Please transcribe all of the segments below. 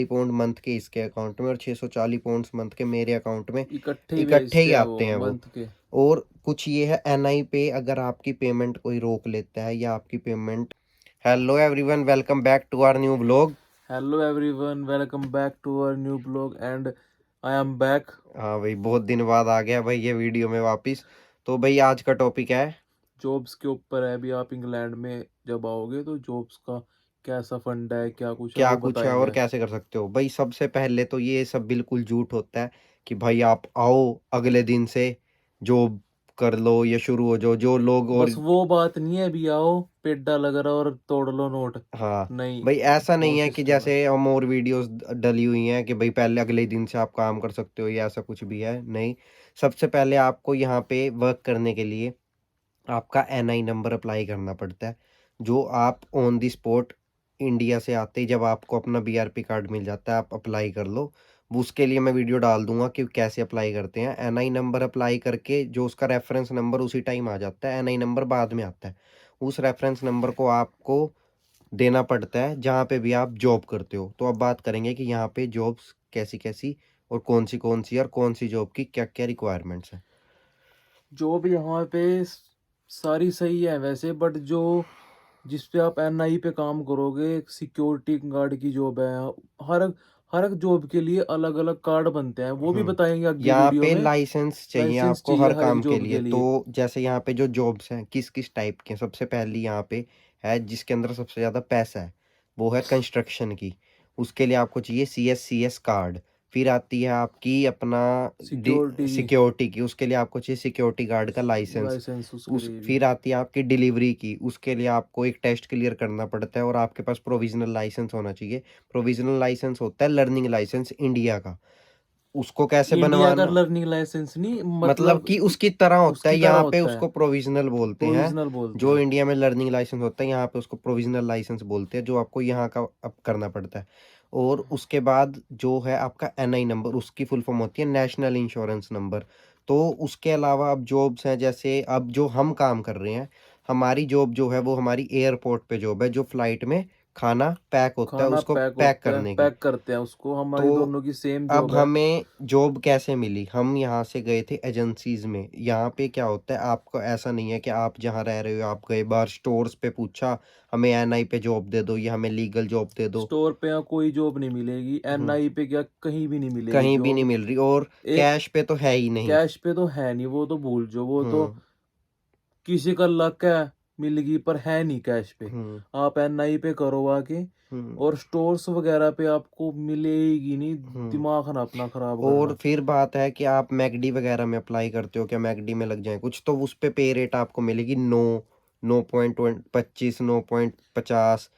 Pound month के इसके account में और 640 पाउंड मंथ के मेरे अकाउंट में इकट्ठे इकट्ठे ही भेजते हैं आते हैं वो। मंथ के। और कुछ ये है एनआई पे, अगर आपकी पेमेंट कोई रोक लेता है या आपकी payment. Hello everyone, welcome back to our new vlog. Hello everyone, welcome back to our new blog and I am back. हाँ भाई, बहुत दिन बाद आ गया भाई ये वीडियो में वापस। तो भाई आज का टॉपिक है जॉब्स के ऊपर है। अभी आप इंग्लैंड में जब आओगे तो जॉब्स का कैसा फंड है, क्या कुछ है क्या वो कुछ है और बताएंगे। कैसे कर सकते हो। भाई सबसे पहले तो ये सब बिल्कुल झूठ होता है कि भाई आप आओ अगले दिन से जॉब कर लो या शुरू हो जाओ, जो लोग। और बस वो बात नहीं है अभी आओ पेड्डा लग रहा और तोड़ लो नोट। हाँ नहीं, भाई, ऐसा वो नहीं है कि सिस्टम है। जैसे हम और वीडियोस डली हुई हैं कि भाई पहले अगले दिन से आप काम कर सकते हो या ऐसा कुछ भी है नहीं। सबसे पहले आपको यहाँ पे वर्क करने के लिए आपका एनआई नंबर अप्लाई करना पड़ता है, जो आप ऑन द स्पॉट इंडिया से आते ही जब आपको अपना बीआरपी कार्ड मिल जाता है आप अप्लाई कर लो। वो उसके लिए मैं वीडियो डाल दूंगा कि कैसे अप्लाई करते हैं। एनआई नंबर अप्लाई करके जो उसका रेफरेंस नंबर उसी टाइम आ जाता है, एनआई नंबर बाद में आता है। उस रेफरेंस नंबर को आपको देना पड़ता है जहाँ पे भी आप जॉब करते हो। तो अब बात करेंगे कि यहाँ पे जॉब्स कैसी कैसी और कौन सी और कौन सी जॉब की क्या क्या रिक्वायरमेंट्स हैं। जॉब यहाँ पे सारी सही है वैसे, बट जो जिस पे आप एनआई पे काम करोगे, सिक्योरिटी गार्ड की जॉब है। हर हर एक जॉब के लिए अलग अलग कार्ड बनते हैं, वो भी बताएंगे आगे यहाँ वीडियो पे में। लाइसेंस चाहिए लाइसेंस आपको चाहिए हर हर एक काम के जॉब लिए। के तो लिए। जैसे यहाँ पे जो जॉब्स हैं किस किस टाइप के हैं, सबसे पहली यहाँ पे है जिसके अंदर सबसे ज़्यादा पैसा है, वो है कंस्ट्रक्शन की। उसके लिए आपको चाहिए सीएस कार्ड। फिर आती है आपकी अपना सिक्योरिटी की सिक्योरिटी की, उसके लिए आपको चाहिए सिक्योरिटी गार्ड का लाइसेंस। लाइसेंस उसके उस लिए भी। फिर आती है आपकी डिलीवरी की, उसके लिए आपको एक टेस्ट क्लियर करना पड़ता है और आपके पास प्रोविजनल लाइसेंस होना चाहिए। प्रोविजनल लाइसेंस होता है लर्निंग लाइसेंस इंडिया का। उसको कैसे इंडिया का बनवाना, लर्निंग लाइसेंस नहीं, मतलब मतलब कि उसकी तरह होता है, उसकी तरह यहाँ पे होता है। उसको प्रोविजनल बोलते हैं। प्रोविजनल बोलते जो हैं। इंडिया में लर्निंग लाइसेंस होता है यहाँ पे उसको प्रोविजनल लाइसेंस बोलते हैं, जो आपको यहाँ का अब करना पड़ता है। और उसके बाद जो है आपका एनआई नंबर, उसकी फुल फॉर्म होती है नेशनल इंश्योरेंस नंबर। तो उसके अलावा अब जॉब्स हैं, जैसे अब जो हम काम कर रहे हैं, हमारी जॉब जो है वो हमारी एयरपोर्ट पे जॉब है, जो फ्लाइट में खाना पैक होता है खाना उसको पैक पैक होता है, करने की। पैक करते हैं उसको। हमारी तो दोनों की सेम अब जॉब है। हमें जॉब कैसे मिली, हम यहाँ से गए थे एजेंसीज में। यहाँ पे क्या होता है, आपको ऐसा नहीं है कि आप जहाँ रह रहे हो आप गए बाहर स्टोर्स पे पूछा हमें एनआई पे जॉब दे दो या हमें लीगल जॉब दे दो। स्टोर पे यहाँ कोई जॉब नहीं मिलेगी, हम्म, एनआई पे क्या कहीं भी नहीं मिलेगी कहीं भी नहीं जॉब। मिल रही, और एक कैश पे तो है ही नहीं। कैश पे तो है नहीं, वो तो भूल जो, वो तो हम्म किसी का लक है मिलेगी, पर है नहीं कैश पे। हम्म आप एनआई पे करो आके। हम्म और स्टोर्स वगैरह पे आपको मिलेगी नहीं। हम्म दिमाग ना अपना खराब और करना। फिर बात है कि आप मैकडी वगैरह में अप्लाई करते हो, क्या मैकडी में लग जाए कुछ, तो उस पे पे रेट आपको मिलेगी 9.25 9.50 नौ पौंड पॉइंट पर पचास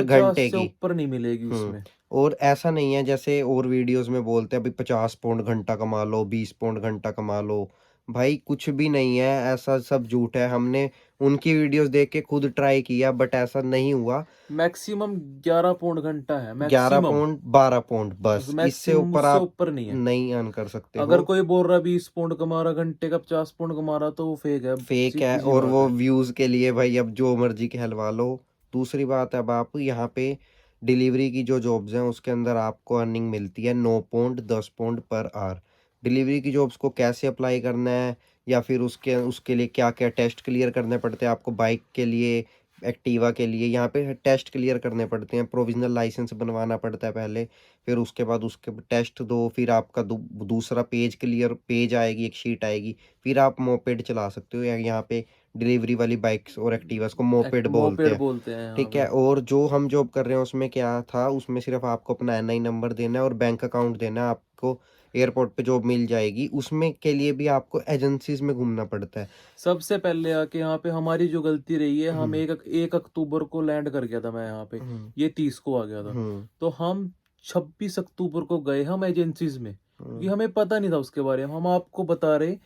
घंटे से की। ऊपर नहीं मिलेगी हम्म उसमें। और ऐसा नहीं है जैसे और वीडियोस में बोलते हैं अभी 50 पाउंड घंटा कमा लो, 20 पाउंड घंटा कमा लो। भाई कुछ भी नहीं है, ऐसा सब झूठ है। हमने उनकी वीडियोस देख के खुद ट्राई किया बट ऐसा नहीं हुआ। मैक्सिमम 11 पौंड घंटा है, 11 मैक्सिमम। पाउंड 12 पाउंड बस, इससे मैक्सिमम ऊपर उससे आप ऊपर नहीं है। नहीं अर्न कर सकते अगर हो। कोई बोल रहा 20 पौंड कमा रहा घंटे का, 50 पौंड कमा रहा, तो वो फेक है। फेक है सीधी सी और बात वो है। व्यूज के लिए भाई अब जो मर्जी कहलवा लो। दूसरी बात है, अब आप यहाँ पे डिलीवरी की जो जॉब्स हैं उसके अंदर आपको अर्निंग मिलती है 9 pound 10 pound per hour. Delivery की जॉब्स को कैसे अप्लाई करना है या फिर उसके उसके लिए क्या क्या टेस्ट क्लियर करने पड़ते हैं आपको, बाइक के लिए एक्टिवा के लिए यहाँ पे टेस्ट क्लियर करने पड़ते हैं, प्रोविजनल लाइसेंस बनवाना पड़ता है पहले। फिर उसके बाद उसके टेस्ट दो, फिर आपका दूसरा पेज क्लियर पेज आएगी, एक शीट आएगी। फिर आप मोपेड चला सकते हो, या यहाँ पे डिलीवरी वाली बाइक्स और एक्टिवास को मोपेड बोलते मोपेड हैं। बोलते हैं यहाँ ठीक पे। है, और जो हम जॉब कर रहे हैं उसमें क्या था, उसमें सिर्फ आपको अपना एनआई नंबर देना है और बैंक अकाउंट देना है, आपको एयरपोर्ट पे जॉब मिल जाएगी। उसमें के लिए भी आपको एजेंसीज में घूमना पड़ता है। सबसे पहले आके यहाँ पे हमारी जो गलती रही है, हम हम्म 1 अक्टूबर को लैंड कर गया था मैं यहाँ पे। हम्म ये 30 को आ गया था। हम्म तो हम 26 अक्टूबर को गए हम एजेंसीज में, क्योंकि हम्म हमें पता नहीं था उसके बारे में। हम आपको बता रहे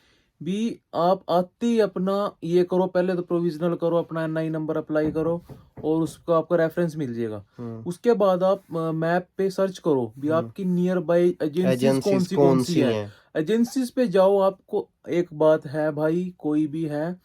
भी, आप आते ही अपना ये करो, पहले तो प्रोविजनल करो, अपना एनआई नंबर अप्लाई करो, और उसका आपका रेफरेंस मिल जाएगा। हम्म उसके बाद आप मैप पे सर्च करो भी हम्म आपकी नियर बाई एजेंसीज एजेंसीज कौन कौन सी सी है। हैं। एजेंसीज पे जाओ। आपको एक बात है भाई, कोई भी है,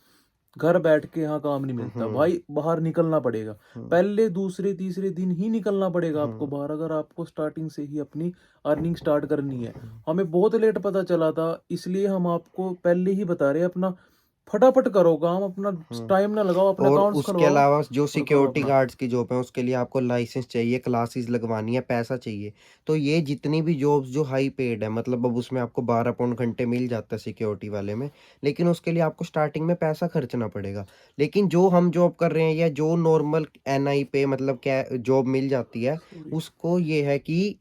घर बैठ के यहाँ काम नहीं मिलता हुँ, भाई, बाहर निकलना पड़ेगा। हुँ, पहले दूसरे तीसरे दिन ही निकलना पड़ेगा आपको हुँ, बाहर, अगर आपको स्टार्टिंग से ही अपनी अर्निंग स्टार्ट करनी है। हुँ, हमें बहुत लेट पता चला था, इसलिए हम आपको पहले ही बता रहे हैं, अपना फटाफट करो काम, अपना हुँ। टाइम ना लगाओ, अपने और अकाउंट्स उसके खुलवाओ अलावा जो और करो सिक्योरिटी अपना। गार्ड्स की जॉब है उसके लिए आपको लाइसेंस चाहिए, क्लासेस लगवानी है, पैसा चाहिए। तो ये जितनी भी जॉब्स जो हाई पेड है मतलब अब उसमें आपको 12 पाउंड घंटे मिल जाता है सिक्योरिटी वाले में, लेकिन उसके लिए आपको स्टार्टिंग में पैसा खर्चना पड़ेगा। लेकिन जो हम जॉब कर रहे हैं या जो नॉर्मल एनआई पे मतलब क्या जॉब मिल जाती है, सॉरी। उसको ये है कि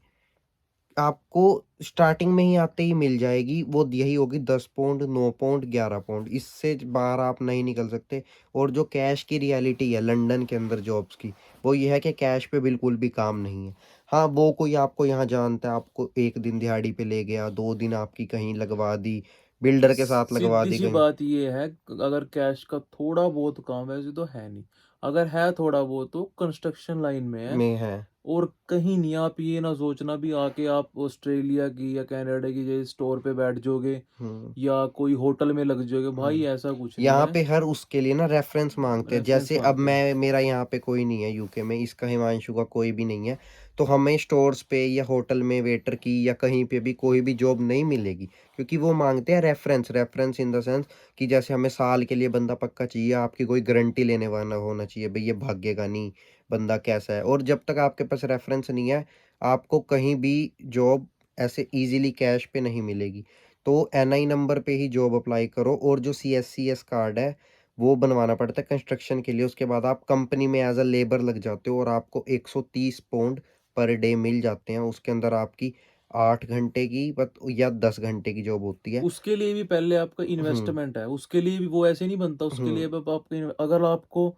आपको स्टार्टिंग में ही आते ही मिल जाएगी, वो यही होगी 10 पाउंड, 9 पाउंड, 11 पाउंड, इससे बाहर आप नहीं निकल सकते। और जो कैश की रियलिटी है लंदन के अंदर जॉब्स की, वो ये है कि कैश पे बिल्कुल भी काम नहीं है। हाँ, वो कोई आपको यहाँ जानता है, आपको 1 दिन दिहाड़ी पे ले गया, 2 दिन आपकी कहीं लगवा दी, बिल्डर के साथ लगवा सीधी दी सी कहीं। बात ये है, अगर कैश का थोड़ा बहुत काम वैसे तो है नहीं, अगर है थोड़ा बहुत तो कंस्ट्रक्शन लाइन में है, में है। और कहीं नहीं। आप ये ना सोचना भी आके आप ऑस्ट्रेलिया की या कनाडा की जैसे स्टोर पे बैठ जाओगे हुँ, या कोई होटल में लग जाओगे, भाई हुँ। ऐसा कुछ नहीं यहाँ है। पे हर उसके लिए ना रेफरेंस माँगते हैं। रेफरेंस जैसे अब मांगते हैं। मैं मेरा यहाँ पे कोई नहीं है यूके में, इसका हिमांशु का कोई भी नहीं है। तो हमें स्टोर्स पे या होटल में वेटर की या कहीं पे भी कोई भी जॉब नहीं मिलेगी। क्योंकि वो माँगते हैं reference, reference in the sense कि जैसे हमें साल के लिए बंदा पक्का चाहिए, आपकी कोई गारंटी लेने वाला होना चाहिए, भई ये भागेगा नहीं, बंदा कैसा है। और जब तक आपके पास रेफरेंस नहीं है, आपको कहीं भी जॉब ऐसे ईज़िली कैश पे नहीं मिलेगी। तो एनआई नंबर पे ही जॉब अप्लाई करो और जो सीएससीएस कार्ड है, वो बनवाना पड़ता है कंस्ट्रक्शन के लिए। उसके बाद आप कंपनी में एज़ अ लेबर लग जाते हो और आपको 130 पाउंड पर डे मिल जाते हैं। उसके अंदर आपकी 8 घंटे की बत या 10 घंटे की जॉब होती है। उसके लिए भी पहले आपका हुँ, इन्वेस्टमेंट है, उसके लिए भी वो ऐसे नहीं बनता, उसके हुँ। लिए अब आपके अगर आपको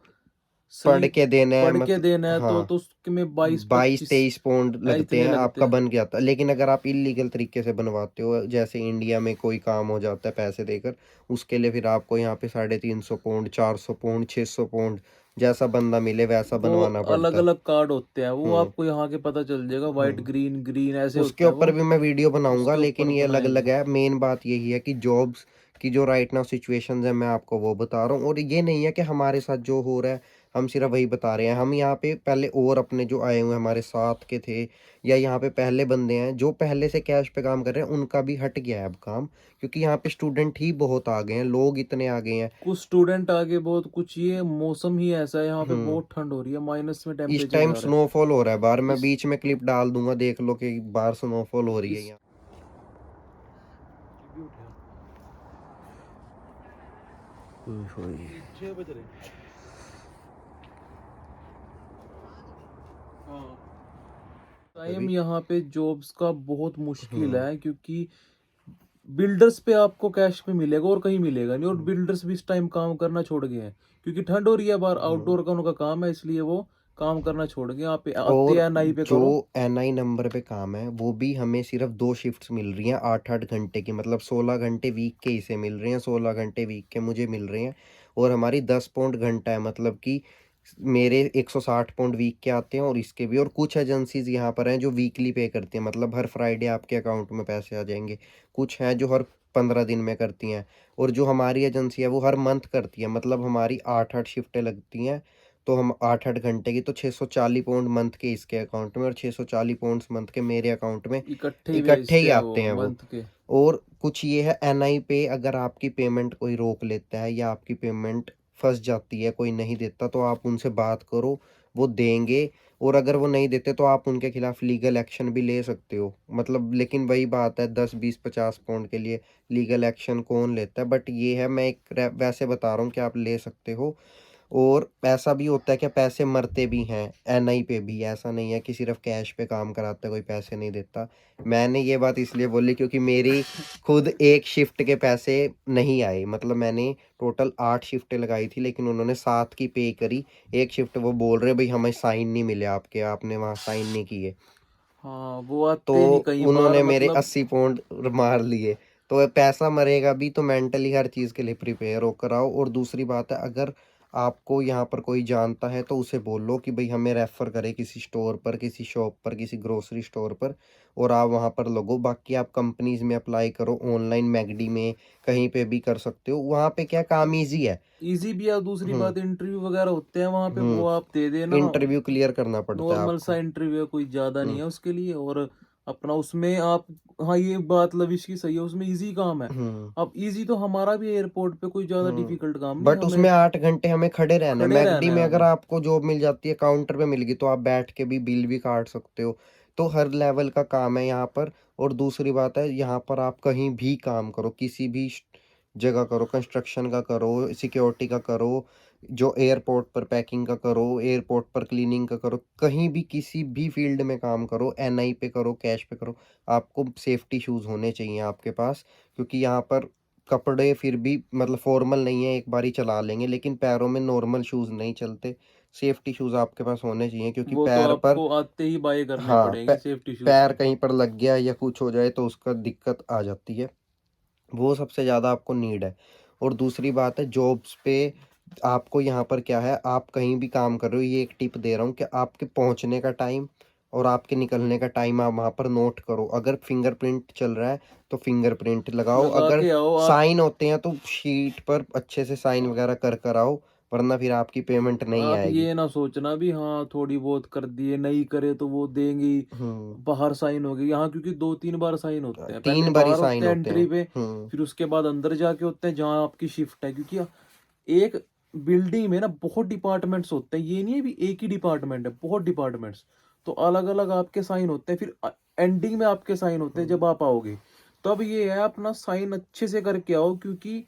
पढ़ सही के देना है पढ़ के देना है हाँ। तो उसमें 22-25 22-23 पाउंड लगते इतने हैं, लगते आपका हैं। बन के आता है। लेकिन अगर आप इल्लीगल तरीके से बनवाते हो, जैसे इंडिया में कोई काम हो जाता है पैसे देकर, उसके लिए फिर आपको यहाँ पे 350 पाउंड, 400 पाउंड, 600 पाउंड, जैसा बंदा मिले वैसा वो बनवाना पड़ता है। अलग-अलग कार्ड होते हैं, वो हुँ, आपको यहाँ के पता चल जाएगा, व्हाइट, हुँ। ग्रीन, ग्रीन ऐसे उसके होता है ऊपर वो, भी मैं वीडियो बनाऊँगा, उसके लेकिन ऊपर ये अलग-अलग बनाएँगे। है। मेन बात यही है कि जॉब्स की जो राइट नाउ सिचुएशंस हैं, मैं आपको वो बता रहा हूँ और ये नहीं है कि हमारे साथ जो हो रहा है, हम सिर्फ़ वही बता रहे हैं। हम यहाँ पे पहले और अपने जो आए हुए हैं, हमारे साथ के थे या यहाँ पे पहले बंदे हैं, जो पहले से कैश पे काम कर रहे हैं, उनका भी हट गया है अब काम। क्योंकि यहाँ पे स्टूडेंट ही बहुत आ गए हैं, लोग इतने आ गए हैं। कुछ स्टूडेंट आगे बहुत, कुछ ये मौसम ही ऐसा है, यहाँ पे हुँ। बहुत ठंड हो रही है, माइनस में इस टेम्परेचर टाइम जा रहा है। स्नोफॉल हो रहा है बाहर, मैं इस बीच में क्लिप डाल दूँगा, देख लो कि बाहर स्नोफॉल हो रही है इस यहाँ। ओए होए! 6 बज रहे हैं। हाँ। टाइम अभी यहाँ पे जॉब्स का बहुत मुश्किल हुँ, है, क्योंकि बिल्डर्स पे आपको कैश पे मिलेगा और कहीं मिलेगा नहीं, और हुँ, बिल्डर्स भी इस टाइम काम करना छोड़ गए हैं, क्योंकि ठंड हो रही है बाहर, हुँ। आउटडोर का उनका काम है, इसलिए वो काम करना छोड़ गए। आप आते और हैं नाई पे जो करो। एनआई नंबर पे काम है, वो भी हमें सिर्फ़ 2 शिफ्ट्स मिल रही हैं 8-8 घंटे की, मतलब 16 घंटे वीक के हिस्से मिल रहे हैं, 16 घंटे वीक के मुझे मिल रहे हैं और हमारी 10 पाउंड घंटा है, मतलब कि मेरे 160 पाउंड वीक के आते हैं और इसके भी। और कुछ एजेंसीज़ यहाँ पर हैं जो वीकली पे करती हैं, मतलब हर फ्राइडे आपके अकाउंट में पैसे आ जाएँगे। कुछ हैं जो हर 15 दिन में करती हैं और जो हमारी एजेंसी है वो हर मंथ करती है, मतलब हमारी 8-8 शिफ्टें लगती हैं। तो हम 8-8 घंटे की तो 640 पाउंड मंथ के इसके अकाउंट में और 640 पाउंड्स मंथ के मेरे अकाउंट में इकट्ठे ही इकट्ठे ही भेजते हैं आते वो हैं वो। मंथ के। और कुछ ये है एनआई पे अगर आपकी पेमेंट कोई रोक लेता है या आपकी पेमेंट फँस जाती है, कोई नहीं देता तो आप उनसे बात करो, वो देंगे। और अगर वो नहीं देते तो आप उनके खिलाफ लीगल एक्शन भी ले सकते हो। मतलब लेकिन वही बात है 10, 20, 50 पाउंड के लिए लीगल एक्शन कौन लेता है? बट ये है मैं एक वैसे बता रहा हूँ कि आप ले सकते हो। और ऐसा भी होता है कि पैसे मरते भी हैं एनआई पे भी, ऐसा नहीं है कि सिर्फ़ कैश पे काम कराता है कोई पैसे नहीं देता। मैंने ये बात इसलिए बोली क्योंकि मेरी खुद 1 शिफ्ट के पैसे नहीं आए, मतलब मैंने टोटल 8 शिफ्टें लगाई थी लेकिन उन्होंने 7 की पे करी। 1 शिफ्ट वो बोल रहे भई हमें साइन नहीं मिले आपके, आपने वहाँ साइन नहीं किए। हाँ, वो तो आते नहीं कई बार, उन्होंने मेरे मतलब 80 पाउंड मार लिए। तो पैसा मरेगा भी तो मेंटली हर चीज़ के लिए प्रिपेयर होकर आओ। और दूसरी बात है अगर आपको यहाँ पर कोई जानता है तो उसे बोलो कि भाई हमें रेफ़र करे किसी स्टोर पर, किसी शॉप पर, किसी ग्रोसरी स्टोर पर, और आप वहाँ पर लगो। बाकी आप कंपनीज़ में अप्लाई करो, ऑनलाइन मैकडी में, कहीं पे भी कर सकते हो। वहाँ पे क्या काम ईज़ी है। ईज़ी भी है, दूसरी हुँ, बात इंटरव्यू वगैरह होते हैं वहाँ पे, हुँ। वो आप दे देना। इंटरव्यू क्लियर करना पड़ता है नॉर्मल सा आपको। इंटरव्यू है, कोई ज़्यादा नहीं हुँ, है उसके लिए। और अपना उसमें आप, हाँ, ये बात लविश की सही है, उसमें ईज़ी काम है। हुँ, अब ईज़ी तो हमारा भी एयरपोर्ट पे कोई ज़्यादा हुँ। डिफ़िकल्ट काम नहीं है, बट हमें उसमें 8 घंटे हमें खड़े रहना है। खड़े मैकडी रहना में है अगर हमें। आपको जॉब मिल जाती है, काउंटर पे मिल गई, तो आप बैठ के भी बिल भी काट सकते हो। तो हर लेवल का काम है यहाँ पर। और दूसरी बात है, यहाँ पर आप कहीं भी काम करो, किसी भी जगह करो, कंस्ट्रक्शन का करो, सिक्योरिटी का करो, जो एयरपोर्ट पर पैकिंग का करो, एयरपोर्ट पर क्लीनिंग का करो, कहीं भी किसी भी फील्ड में काम करो, एनआई पे करो, कैश पे करो, आपको सेफ्टी शूज़ होने चाहिए आपके पास। क्योंकि यहाँ पर कपड़े फिर भी मतलब फॉर्मल नहीं है, एक बार ही चला लेंगे, लेकिन पैरों में नॉर्मल शूज़ नहीं चलते। सेफ्टी शूज़ आपके पास होने चाहिए, क्योंकि वो तो पैर पर, आपको आते ही बाय करने हाँ, पड़ेंगे सेफ्टी शूज़ पैर तो। कहीं पर लग गया या कुछ हो जाए तो उसका दिक्कत आ जाती है। वो सबसे ज़्यादा आपको नीड है। और दूसरी बात है, जॉब्स पे आपको यहाँ पर क्या है, आप कहीं भी काम कर रहे हो, ये एक टिप दे रहा हूँ कि आपके पहुँचने का टाइम और आपके निकलने का टाइम आप वहाँ पर नोट करो। अगर फिंगरप्रिंट चल रहा है तो फिंगरप्रिंट लगाओ, लगा अगर के आओ आप। साइन होते हैं तो शीट पर अच्छे से साइन वगैरह कर आओ, वरना फिर आपकी पेमेंट नहीं आप आएगी। ये ना सोचना भी हाँ थोड़ी बहुत कर दिए, नहीं करे तो वो देंगी, हुँ, बाहर साइन हो गई यहाँ, क्योंकि 2-3 बार साइन होते हैं। पहले 3 बार ही बाहर साइन होते हैं होते एंट्री हैं। पे, हुँ, फिर उसके बाद अंदर जाके होते हैं जहाँ आपकी शिफ्ट है। क्योंकि एक बिल्डिंग में ना बहुत डिपार्टमेंट्स होते हैं, ये नहीं है भी एक ही डिपार्टमेंट है, बहुत डिपार्टमेंट्स। तो अलग-अलग आपके साइन होते हैं, फिर एंडिंग में आपके साइन होते हैं हुँ, जब आप आओगे। तब ये है अपना साइन अच्छे से करके आओ, क्योंकि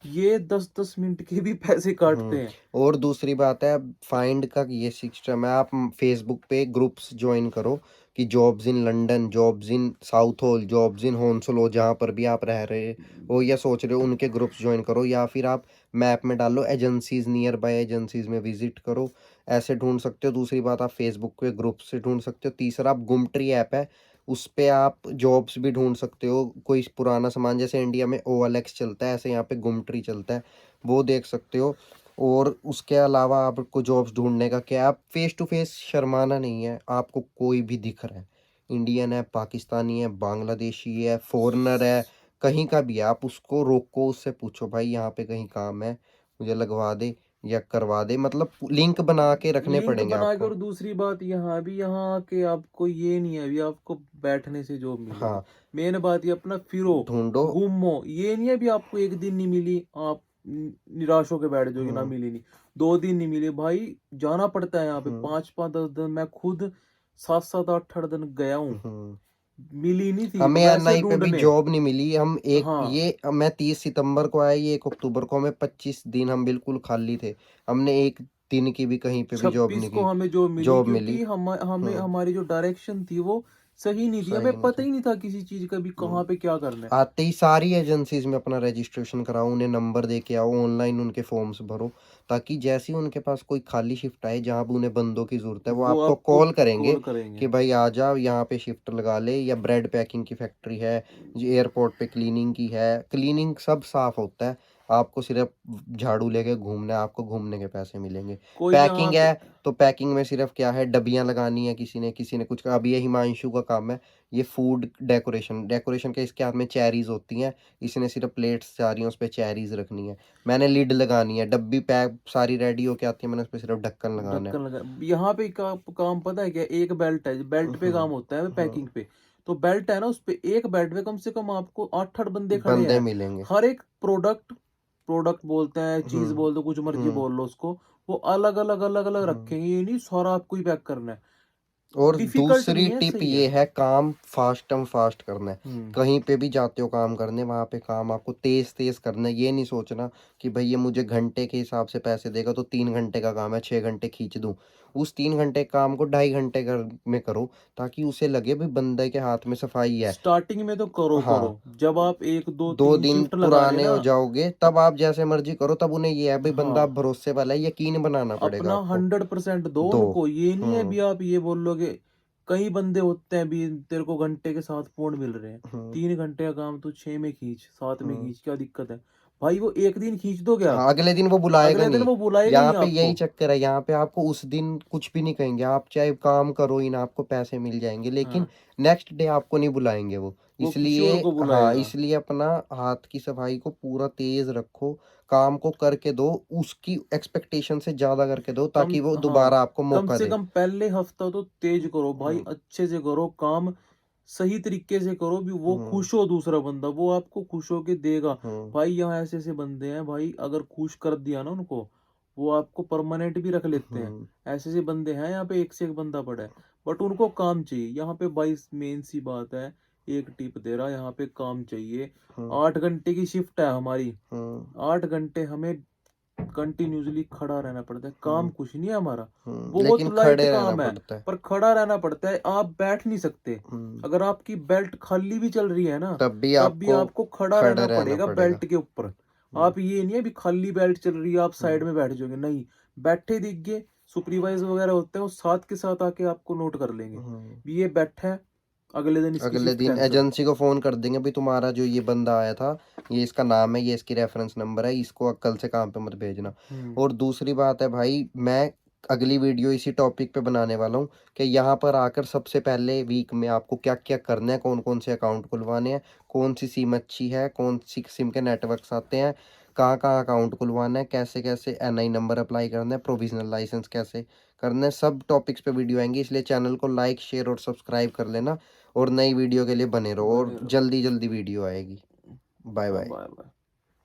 ये 10-10 मिनट के भी पैसे हुँ। काटते हैं। और दूसरी बात है, फाइंड का ये सिस्टम है, आप फेसबुक पे ग्रुप्स जॉइन करो कि jobs in London, jobs in Southall, jobs in Hounslow, जहाँ पर भी आप रह रहे हो या सोच रहे हो, उनके ग्रुप्स जॉइन करो। या फिर आप मैप में डालो एजेंसीज, नियर बाय एजेंसीज में विजिट करो, ऐसे ढूंढ सकते हो। दूसरी बात, आप फेसबुक पे ग्रुप से ढूंढ सकते हो। तीसरा, आप गुमट्री ऐप है, उस पे आप जॉब्स भी ढूंढ सकते हो। कोई पुराना सामान, जैसे इंडिया में OLX चलता है, ऐसे यहाँ पे गुमट्री चलता है, वो देख सकते हो। और उसके अलावा आपको जॉब्स ढूँढने का क्या है, आप फ़ेस टू फ़ेस शर्माना नहीं है, आपको कोई भी दिख रहा है, इंडियन है, पाकिस्तानी है, बांग्लादेशी है, फ़ॉरेनर है, कहीं का भी है, आप उसको रोको, उससे पूछो भाई यहाँ पे कहीं काम है, मुझे लगवा दे या करवा दे, मतलब लिंक बना के रखने लिंक पड़ेंगे बना के। आपको। और दूसरी बात यहाँ भी, यहाँ आके आपको ये नहीं है अभी आपको बैठने से जॉब मिलेगी। हाँ, मेन बात ये अपना फिरो, ढूँढो। घूमो। ये नहीं है अभी आपको एक दिन नहीं मिली, आप निराश होके बैठ जाओगे ना हुँ, मिली नहीं। 2 दिन नहीं मिले भाई, जाना पड़ता है यहाँ पे हुँ, 5-5 10-10। मैं खुद 7-7 8-8 दिन गया हूँ, हुँ। मिली नहीं थी हमें वैसे एनआई पे भी ढूंढने। जॉब नहीं मिली। हम एक हाँ, ये मैं 30 सितंबर को आया, ये 1 अक्टूबर को, हमें 25 दिन हम बिल्कुल खाली थे। हमने एक दिन की भी कहीं पे भी जॉब 26 नहीं को की। हमें जॉब मिली, जॉब मिली। क्योंकि हमें हुँ, हमारी जो डायरेक्शन थी वो सही नहीं थी। हमें सही नहीं पता था। ही नहीं था किसी चीज़ का भी हुँ। कहाँ पे क्या करना है। आते ही सारी एजेंसीज़ में अपना रजिस्ट्रेशन कराओ, उन्हें नंबर दे के आओ, ऑनलाइन उनके फॉर्म्स भरो, ताकि जैसे ही उनके पास कोई खाली शिफ्ट आए, जहाँ पे उन्हें बंदों की ज़रूरत है, वो वो आपको आपको कॉल करेंगे कॉल करेंगे। कि भाई आ जा, यहाँ पे शिफ्ट लगा ले। या ब्रेड पैकिंग की फैक्ट्री है, एयरपोर्ट पे क्लीनिंग की है, क्लीनिंग सब साफ़ होता है। आपको सिर्फ झाड़ू लेके घूमना है, आपको घूमने के पैसे मिलेंगे। कोई यहाँ पैकिंग पे है, तो पैकिंग में सिर्फ क्या है, डब्बियाँ लगानी है, किसी ने कुछ, अभी ये हिमांशु का काम है, ये फूड डेकोरेशन डेकोरेशन के, इसके हाथ में चेरीज़ होती हैं, इसने सिर्फ प्लेट्स जा रही हैं, उस पे चेरीज़ रखनी है, मैंने लिड लगानी है, डब्बी पैक सारी रेडी होके आती है, मैंने उस पे सिर्फ ढक्कन लगाना है। ढक्कन लगा, यहाँ पे काम पता है क्या? एक बेल्ट है, बेल्ट पे हुँ, काम होता है हुँ, पैकिंग पे। तो बेल्ट है ना, उस पे एक बेल्ट पे कम से कम आपको 8-8 बंदे खड़े बंदे हैं। मिलेंगे। हर एक प्रोडक्ट, प्रोडक्ट बोलते हैं, चीज़ हुँ, बोल दो, कुछ मर्ज़ी हुँ, बोल लो उसको, वो अलग-अलग अलग-अलग हुँ। रखेंगे। ये नहीं सारा आपको ही पैक करना है। और डिफ़िकल्ट दूसरी नहीं है, टिप सही है। ये है, काम फास्टम फास्ट करना है। हुँ। कहीं पे भी जाते हो काम करने, वहाँ पे काम आपको तेज़-तेज़ करना है। ये नहीं सोचना कि भई ये मुझे घंटे के हिसाब से पैसे देगा, तो 3 घंटे का काम है, 6 घंटे खींच दूँ। उस 3 घंटे के काम को ढाई घंटे में करो, ताकि उसे लगे भई बंदे के हाथ में सफाई है। स्टार्टिंग में तो करो, हाँ, करो। जब आप 1, 2, 2 3 दिन शिफ्ट लगा रहे हैं पुराने ना, हो जाओगे, तब आप जैसे मर्ज़ी करो, तब उन्हें ये है भई बंदा हाँ, भरोसेमल है, यकीन बनाना पड़ेगा अपना आपको। 100% दो 2। उनको। ये नहीं है हुँ, अभी आप ये बोल लोगे, कई बंदे होते हैं अभी तेरे को घंटे के 7 पूर्ण मिल रहे हैं। हुँ, 3 घंटे का काम तू 6 में खींच, 7 में हुँ। खींच, क्या दिक्कत है? भाई वो एक दिन खींच दोगे आप, हाँ, अगले दिन वो बुलाएगा अगले दिन नहीं। वो बुलाएगा ही यहाँ नहीं पे यही आपको। चक्कर है, यहाँ पे आपको उस दिन कुछ भी नहीं कहेंगे, आप चाहे काम करो ही ना, आपको पैसे मिल जाएंगे, लेकिन हाँ, नेक्स्ट डे आपको नहीं बुलाएंगे वो। वो किसी और इसलिए को हाँ, बुलाएगा। इसलिए अपना हाथ की सफाई को पूरा तेज रखो, काम को करके दो, उसकी एक्सपेक्टेशन से ज्यादा करके दो, कम, ताकि वो हाँ, दोबारा आपको कम मौका से दे। कम पहले हफ्ता तो तेज करो भाई, हम्म। अच्छे से करो काम, सही तरीके से करो भी, वो हम्म। खुश हो, दूसरा बंदा वो आपको खुश होके देगा। हम्म। भाई यहाँ ऐसे ऐसे बंदे हैं भाई, अगर खुश कर दिया ना उनको, वो आपको परमानेंट भी रख लेते हैं। हम्म। ऐसे ऐसे बंदे हैं यहाँ पे, एक से एक बंदा पड़ा है, बट उनको काम चाहिए यहाँ पे भाई, मेन सी बात है। एक टिप दे रहा, यहाँ पे काम चाहिए। हम्म। 8 घंटे की शिफ्ट है हमारी, हम्म। 8 घंटे हमें कंटिन्यूअसली खड़ा रहना पड़ता है, काम हम्म। कुछ नहीं है हमारा, बहुत लेकिन लाइट खड़े रहना काम है, पड़ता है। पर खड़ा रहना पड़ता है, आप बैठ नहीं सकते। हम्म। अगर आपकी बेल्ट खाली भी चल रही है ना, तब भी तब भी आपको आपको खड़ा खड़े रहना रहना पड़ेगा पड़ेगा। बेल्ट के ऊपर। हम्म। आप ये नहीं है भी खाली बेल्ट चल रही है आप साइड हम्म। में बैठ जाओगे, नहीं, बैठे दिख गए, सुपरवाइजर वगैरह होते हैं वो साथ के साथ आके आपको नोट कर लेंगे हम्म। भी ये बैठा है, अगले दिन इसकी अगले शिफ्ट दिन कैंसिल। एजेंसी को फोन कर देंगे, भाई तुम्हारा जो ये बंदा आया था, ये इसका नाम है, ये इसकी रेफरेंस नंबर है, इसको कल से काम पे मत भेजना। हम्म। और दूसरी बात है भाई, मैं अगली वीडियो इसी टॉपिक पे बनाने वाला हूँ कि यहाँ पर आकर सबसे पहले वीक में आपको क्या क्या करना है, कौन कौन से अकाउंट खुलवाने हैं, कौन सी सिम अच्छी है, कौन सी सिम के नेटवर्क्स आते हैं, कहाँ कहाँ अकाउंट खुलवाना है, कैसे कैसे एनआई नंबर अप्लाई करना है, प्रोविजनल लाइसेंस कैसे करना है, सब टॉपिक्स पे वीडियो आएंगी। इसलिए चैनल को लाइक शेयर और सब्सक्राइब कर लेना, और नई वीडियो के लिए बने रहो, और बने रहो। जल्दी जल्दी वीडियो आएगी। बाय हाँ, बाय। Bye bye.